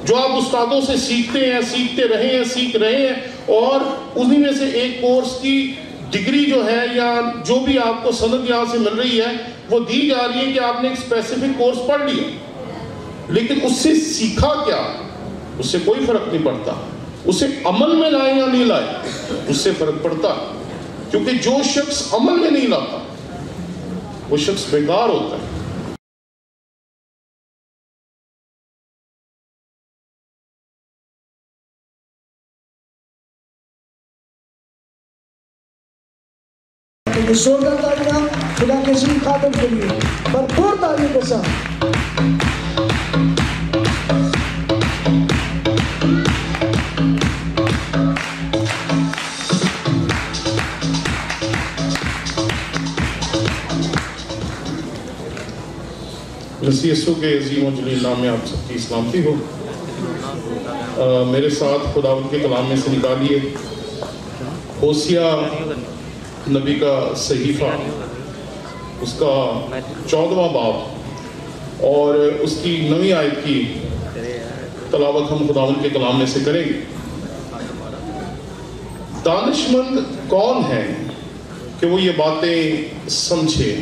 جو آپ استادوں سے سیکھتے ہیں، سیکھتے رہے ہیں، سیکھ رہے ہیں، اور انہی میں سے ایک کورس کی ڈگری جو ہے یا جو بھی آپ کو سند یہاں سے مل رہی ہے وہ دی جا رہی ہے کہ آپ نے ایک اسپیسیفک کورس پڑھ لیا، لیکن اس سے سیکھا کیا، اس سے کوئی فرق نہیں پڑتا. اسے عمل میں لائے یا نہیں لائے اس سے فرق پڑتا ہے، کیونکہ جو شخص عمل میں نہیں لاتا وہ شخص بیکار ہوتا ہے. زوردار تالیاں خدا کے عظیم خادم کے لیے، بھرپور تالیوں کے ساتھ. مسیح یسوع کے عظیم و جلیل نام میں آپ سب کی سلامتی ہو. میرے ساتھ خداوند کے کلام میں سے نکالیے ہوسیہ نبی کا صحیفہ، اس کا 14واں باب اور اس کی 9ویں آیت کی تلاوت ہم خداوند کے کلام میں سے کریں گے. دانش مند کون ہے کہ وہ یہ باتیں سمجھے،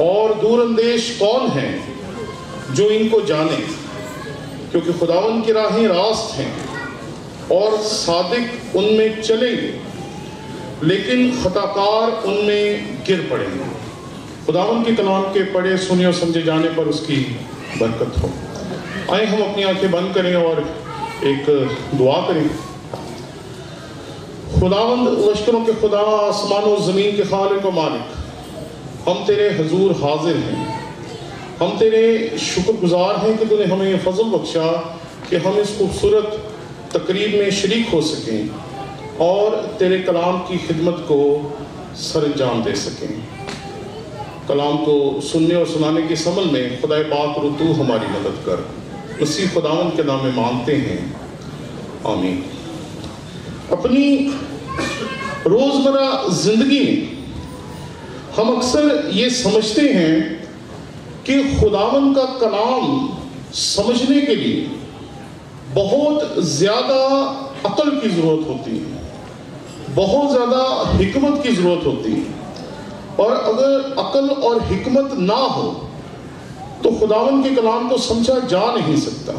اور دور اندیش کون ہے جو ان کو جانے، کیونکہ خداوند کی راہیں راست ہیں اور صادق ان میں چلیں گے، لیکن خطاکار ان میں گر پڑیں گے. خداوند کی کلام کے پڑھے سنے اور سمجھے جانے پر اس کی برکت ہو. آئیں ہم اپنی آنکھیں بند کریں اور ایک دعا کریں. خداوند لشکروں کے خدا، آسمان و زمین کے خالق و مالک، ہم تیرے حضور حاضر ہیں. ہم تیرے شکر گزار ہیں کہ تو نے ہمیں یہ فضل بخشا کہ ہم اس خوبصورت تقریب میں شریک ہو سکیں اور تیرے کلام کی خدمت کو سر انجام دے سکیں. کلام کو سننے اور سنانے کے اس عمل میں خدا پاک رو تو ہماری مدد کر. مسیح خداوند کے نام میں مانگتے ہیں، آمین. اپنی روزمرہ زندگی میں ہم اکثر یہ سمجھتے ہیں کہ خداوند کا کلام سمجھنے کے لیے بہت زیادہ عقل کی ضرورت ہوتی ہے، بہت زیادہ حکمت کی ضرورت ہوتی ہے، اور اگر عقل اور حکمت نہ ہو تو خداوند کے کلام کو سمجھا جا نہیں سکتا.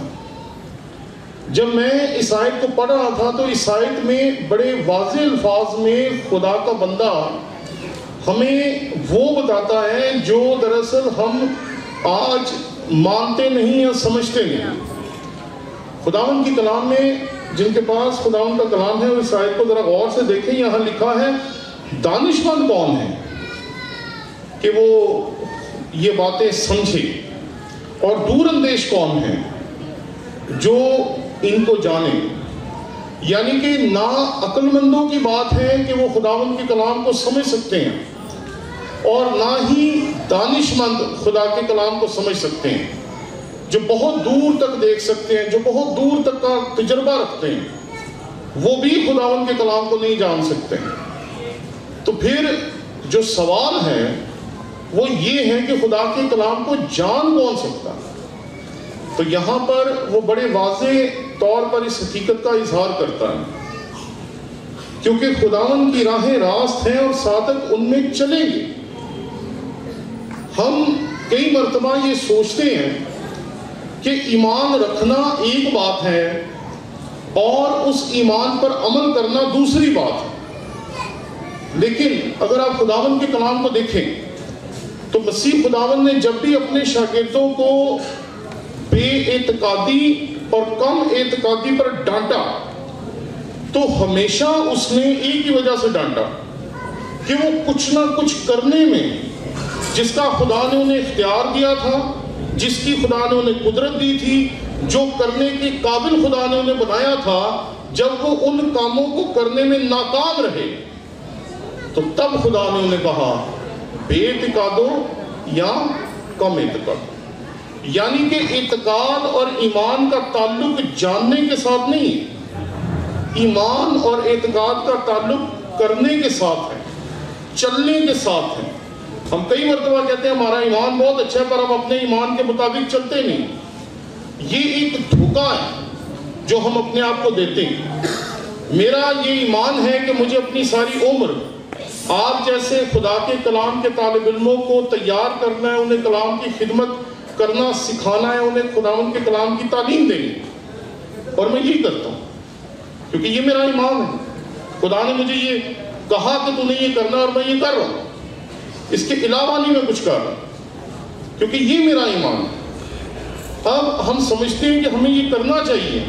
جب میں اس آیت کو پڑھ رہا تھا تو اس آیت میں بڑے واضح الفاظ میں خدا کا بندہ ہمیں وہ بتاتا ہے جو دراصل ہم آج مانتے نہیں یا سمجھتے نہیں. خداوند کی کلام میں جن کے پاس خداوند کا کلام ہے اس آیت کو ذرا غور سے دیکھیں. یہاں لکھا ہے دانش مند کون ہے کہ وہ یہ باتیں سمجھے، اور دور اندیش کون ہے جو ان کو جانے. یعنی کہ نہ عقل مندوں کی بات ہے کہ وہ خداوند کے کلام کو سمجھ سکتے ہیں، اور نہ ہی دانش مند خدا کے کلام کو سمجھ سکتے ہیں، جو بہت دور تک دیکھ سکتے ہیں، جو بہت دور تک کا تجربہ رکھتے ہیں، وہ بھی خداوند کے کلام کو نہیں جان سکتے. تو پھر جو سوال ہے وہ یہ ہے کہ خدا کے کلام کو جان کون سکتا ہے؟ تو یہاں پر وہ بڑے واضح طور پر اس حقیقت کا اظہار کرتا ہے، کیونکہ خداوند کی راہیں راست ہیں اور صادق ان میں چلیں گے. ہم کئی مرتبہ یہ سوچتے ہیں کہ ایمان رکھنا ایک بات ہے اور اس ایمان پر عمل کرنا دوسری بات ہے. لیکن اگر آپ خداوند کے کلام کو دیکھیں تو مسیح خداوند نے جب بھی اپنے شاگردوں کو بے اعتقادی اور کم اعتقادی پر ڈانٹا تو ہمیشہ اس نے ایک ہی وجہ سے ڈانٹا کہ وہ کچھ نہ کچھ کرنے میں جس کا خدا نے انہیں اختیار دیا تھا، جس کی خدا نے انہیں قدرت دی تھی، جو کرنے کے قابل خدا نے انہیں بنایا تھا، جب وہ ان کاموں کو کرنے میں ناکام رہے تو تب خدا نے انہیں کہا بے اعتقادو یا کم اعتقاد. یعنی کہ اعتقاد اور ایمان کا تعلق جاننے کے ساتھ نہیں، ایمان اور اعتقاد کا تعلق کرنے کے ساتھ ہے، چلنے کے ساتھ ہے. ہم کئی مرتبہ کہتے ہیں ہمارا ایمان بہت اچھا ہے، پر ہم اپنے ایمان کے مطابق چلتے نہیں. یہ ایک دھوکہ ہے جو ہم اپنے آپ کو دیتے ہیں۔ میرا یہ ایمان ہے کہ مجھے اپنی ساری عمر آپ جیسے خدا کے کلام کے طالب علموں کو تیار کرنا ہے، انہیں کلام کی خدمت کرنا سکھانا ہے، انہیں خداوند کے کلام کی تعلیم دینی، اور میں یہی کرتا ہوں کیونکہ یہ میرا ایمان ہے۔ خدا نے مجھے یہ کہا کہ تو نے یہ کرنا اور میں یہ کر رہا ہوں، اس کے علاوہ نہیں میں کچھ کر رہا کیونکہ یہ میرا ایمان ہے۔ اب ہم سمجھتے ہیں کہ ہمیں یہ کرنا چاہیے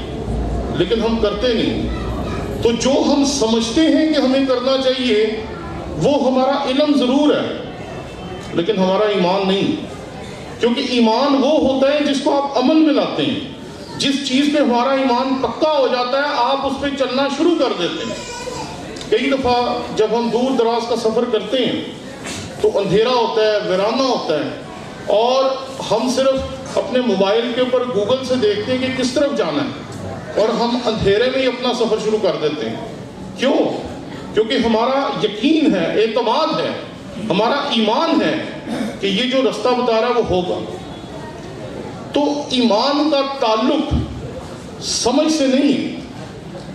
لیکن ہم کرتے نہیں۔ تو جو ہم سمجھتے ہیں کہ ہمیں کرنا چاہیے وہ ہمارا علم ضرور ہے لیکن ہمارا ایمان نہیں، کیونکہ ایمان وہ ہوتا ہے جس کو آپ عمل میں لاتے ہیں۔ جس چیز پہ ہمارا ایمان پکا ہو جاتا ہے آپ اس پہ چلنا شروع کر دیتے ہیں۔ کئی دفعہ جب ہم دور دراز کا سفر کرتے ہیں تو اندھیرا ہوتا ہے، ویرانہ ہوتا ہے، اور ہم صرف اپنے موبائل کے اوپر گوگل سے دیکھتے ہیں کہ کس طرف جانا ہے، اور ہم اندھیرے میں ہی اپنا سفر شروع کر دیتے ہیں۔ کیوں؟ کیونکہ ہمارا یقین ہے، اعتماد ہے، ہمارا ایمان ہے کہ یہ جو رستہ بتا رہا ہے وہ ہوگا۔ تو ایمان کا تعلق سمجھ سے نہیں،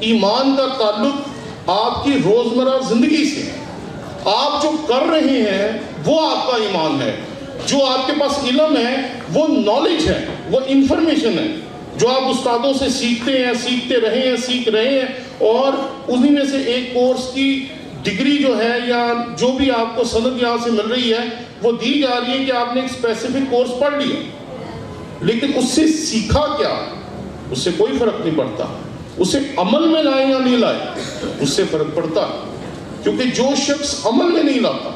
ایمان کا تعلق آپ کی روزمرہ زندگی سے۔ آپ جو کر رہے ہیں وہ آپ کا ایمان ہے، جو آپ کے پاس علم ہے وہ نالج ہے، وہ انفارمیشن ہے جو آپ استادوں سے سیکھتے ہیں، سیکھتے رہے ہیں، سیکھ رہے ہیں، اور انہی میں سے ایک کورس کی ڈگری جو ہے یا جو بھی آپ کو سند یہاں سے مل رہی ہے وہ دی جا رہی ہے کہ آپ نے ایک اسپیسیفک کورس پڑھ لیا، لیکن اس سے سیکھا کیا اس سے کوئی فرق نہیں پڑتا۔ اسے عمل میں لائے یا نہیں لائے اس سے فرق پڑتا ہے، کیونکہ جو شخص عمل میں نہیں لاتا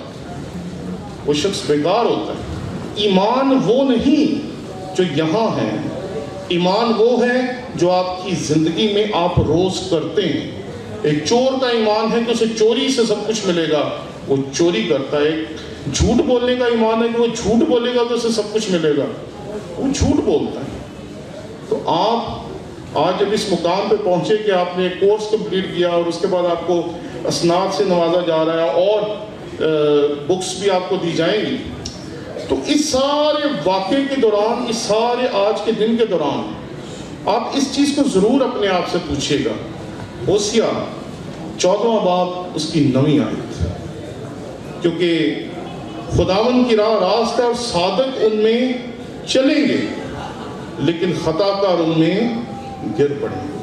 وہ شخص بیکار ہوتا ہے۔ ایمان وہ نہیں جو یہاں ہے، ایمان وہ ہے جو آپ کی زندگی میں آپ روز کرتے ہیں۔ ایک چور کا ایمان ہے کہ اسے چوری سے سب کچھ ملے گا، وہ چوری کرتا ہے۔ ایک جھوٹ بولنے کا ایمان ہے کہ وہ جھوٹ بولے گا تو اسے سب کچھ ملے گا، وہ جھوٹ بولتا ہے۔ تو آپ آج جب اس مقام پہ پہنچے کہ آپ نے ایک کورس کمپلیٹ کیا اور اس کے بعد آپ کو اسناد سے نوازا جا رہا ہے اور بکس بھی آپ کو دی جائیں گی، تو اس سارے واقعے کے دوران، اس سارے آج کے دن کے دوران آپ اس چیز کو ضرور اپنے آپ سے پوچھیے گا۔ ہوسیہ 14واں باب اس کی 9ویں آیت، کیونکہ خداوند کی راہ راست ہے اور صادق ان میں چلیں گے لیکن خطا کار ان میں گر پڑیں گے۔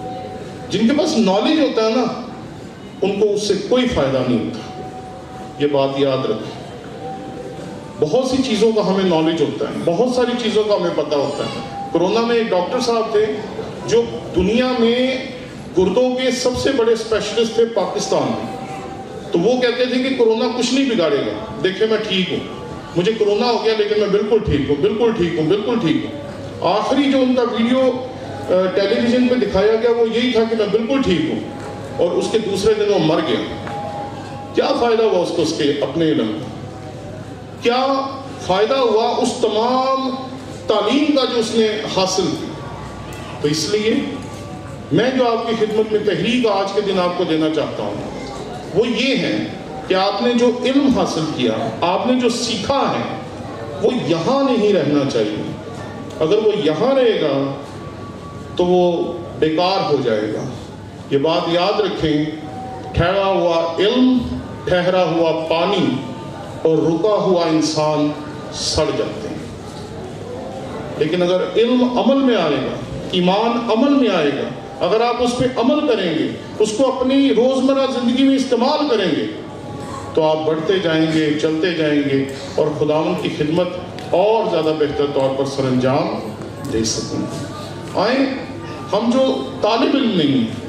جن کے پاس نالج ہوتا ہے نا ان کو اس سے کوئی فائدہ نہیں ہوتا، یہ بات یاد رکھیں۔ بہت سی چیزوں کا ہمیں نالج ہوتا ہے، بہت ساری چیزوں کا ہمیں پتہ ہوتا ہے۔ کرونا میں ایک ڈاکٹر صاحب تھے جو دنیا میں گردوں کے سب سے بڑے اسپیشلسٹ تھے پاکستان میں، تو وہ کہتے تھے کہ کرونا کچھ نہیں بگاڑے گا، دیکھیں میں ٹھیک ہوں، مجھے کرونا ہو گیا لیکن میں بالکل ٹھیک ہوں، بالکل ٹھیک ہوں، بالکل ٹھیک ہوں۔ آخری جو ان کا ویڈیو ٹیلی ویژن پہ دکھایا گیا وہ یہی تھا کہ میں بالکل ٹھیک ہوں، اور اس کے دوسرے دن وہ مر گیا۔ کیا فائدہ ہوا اس کو اس کے اپنے علم کا؟ کیا فائدہ ہوا اس تمام تعلیم کا جو اس نے حاصل کی؟ تو اس لیے میں جو آپ کی خدمت میں تحریک آج کے دن آپ کو دینا چاہتا ہوں وہ یہ ہے کہ آپ نے جو علم حاصل کیا، آپ نے جو سیکھا ہے، وہ یہاں نہیں رہنا چاہیے۔ اگر وہ یہاں رہے گا تو وہ بیکار ہو جائے گا۔ یہ بات یاد رکھیں، ٹھہرا ہوا علم، ٹھہرا ہوا پانی اور رکا ہوا انسان سڑ جاتے ہیں، لیکن اگر علم عمل میں آئے گا، ایمان عمل میں آئے گا، اگر آپ اس پہ عمل کریں گے، اس کو اپنی روزمرہ زندگی میں استعمال کریں گے، تو آپ بڑھتے جائیں گے، چلتے جائیں گے اور خداوند کی خدمت اور زیادہ بہتر طور پر سر انجام دے سکیں گے۔ آئیں، ہم جو طالب علم نہیں ہیں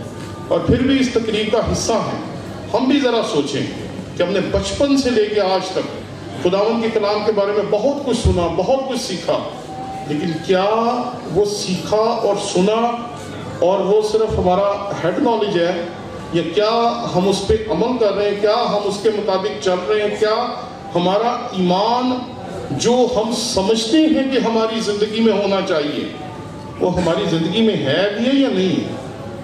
اور پھر بھی اس تقریب کا حصہ ہیں، ہم بھی ذرا سوچیں کہ ہم نے بچپن سے لے کے آج تک خداوند کے کلام کے بارے میں بہت کچھ سنا، بہت کچھ سیکھا، لیکن کیا وہ سیکھا اور سنا اور وہ صرف ہمارا ہیڈ نالج ہے، یا کیا ہم اس پہ عمل کر رہے ہیں؟ کیا ہم اس کے مطابق چل رہے ہیں؟ کیا ہمارا ایمان جو ہم سمجھتے ہیں کہ ہماری زندگی میں ہونا چاہیے وہ ہماری زندگی میں ہے بھی ہے یا نہیں ہے؟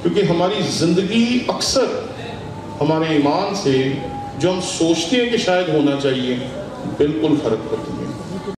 کیونکہ ہماری زندگی اکثر ہمارے ایمان سے جو ہم سوچتے ہیں کہ شاید ہونا چاہیے بالکل فرق پڑتی ہے۔